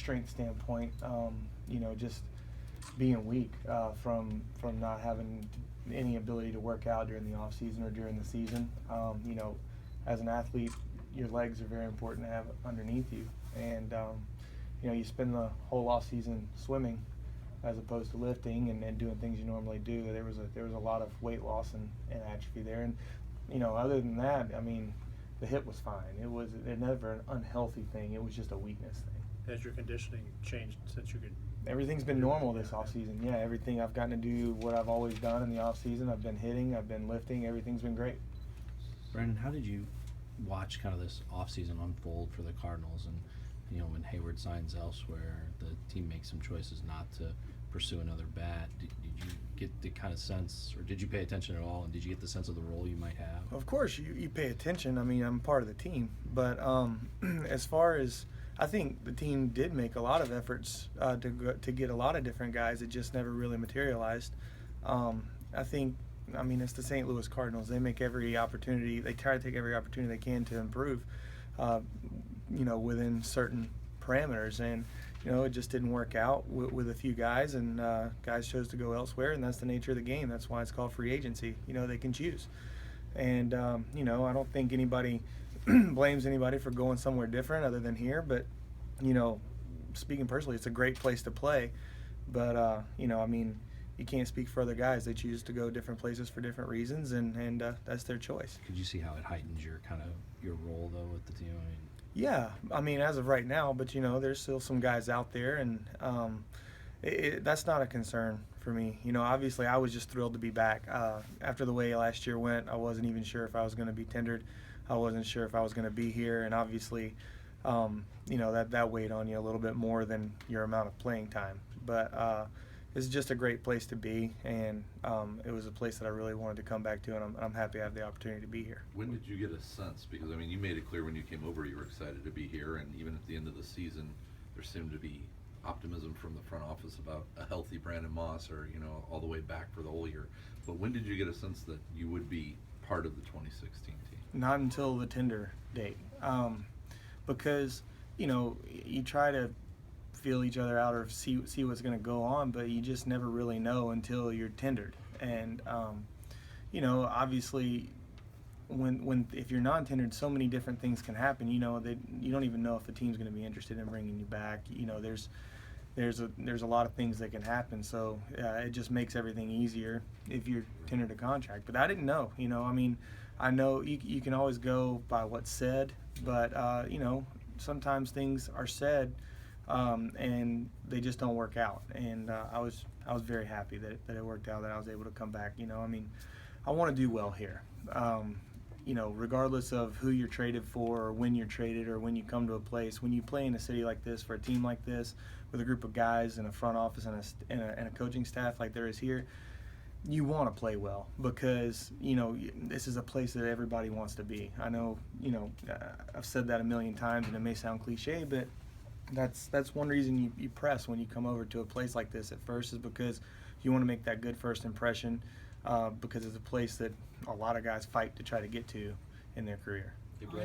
strength standpoint, just being weak from not having any ability to work out during the off season or during the season. As an athlete, your legs are very important to have underneath you, and you spend the whole off season swimming as opposed to lifting and doing things you normally do. There was a lot of weight loss and atrophy there, and other than that, I mean, the hip was fine. It never an unhealthy thing. It was just a weakness thing. Has your conditioning changed since you could? Everything's been normal this off season. Yeah, everything. I've gotten to do what I've always done in the off season. I've been hitting. I've been lifting. Everything's been great. Brandon, how did you watch kind of this off season unfold for the Cardinals, and when Hayward signs elsewhere, the team makes some choices not to pursue another bat? Did you get the kind of sense, or did you pay attention at all, and did you get the sense of the role you might have? Of course, you pay attention. I mean, I'm part of the team, but as far as I think the team did make a lot of efforts to get a lot of different guys. It just never really materialized. It's the St. Louis Cardinals. They make every opportunity. They try to take every opportunity they can to improve, within certain parameters. And, it just didn't work out with a few guys, and guys chose to go elsewhere, and that's the nature of the game. That's why it's called free agency. They can choose. And, I don't think anybody blames anybody for going somewhere different other than here. But, speaking personally, it's a great place to play. But, you can't speak for other guys. They choose to go different places for different reasons, and that's their choice. Could you see how it heightens your role, though, with the team? Yeah, as of right now, but there's still some guys out there, and that's not a concern for me. Obviously, I was just thrilled to be back. After the way last year went, I wasn't even sure if I was going to be tendered. I wasn't sure if I was going to be here, and obviously, that weighed on you a little bit more than your amount of playing time. But it's just a great place to be, and it was a place that I really wanted to come back to, and I'm happy I have the opportunity to be here. When did you get a sense? Because, you made it clear when you came over you were excited to be here, and even at the end of the season, there seemed to be optimism from the front office about a healthy Brandon Moss, or, all the way back for the whole year. But when did you get a sense that you would be part of the 2016 team? Not until the tender date, because, you try to feel each other out or see what's going to go on, but you just never really know until you're tendered. And obviously, if you're non-tendered, so many different things can happen. That you don't even know if the team's going to be interested in bringing you back. There's a lot of things that can happen. So it just makes everything easier if you're tendered a contract. But I didn't know. I know you can always go by what's said, but sometimes things are said. And they just don't work out. And I was very happy that it worked out, that I was able to come back. I want to do well here. Regardless of who you're traded for, or when you're traded, or when you come to a place, when you play in a city like this, for a team like this, with a group of guys in a front office and a coaching staff like there is here, you want to play well, because this is a place that everybody wants to be. I know I've said that a million times, and it may sound cliche, but that's one reason you press when you come over to a place like this at first, is because you want to make that good first impression, because it's a place that a lot of guys fight to try to get to in their career.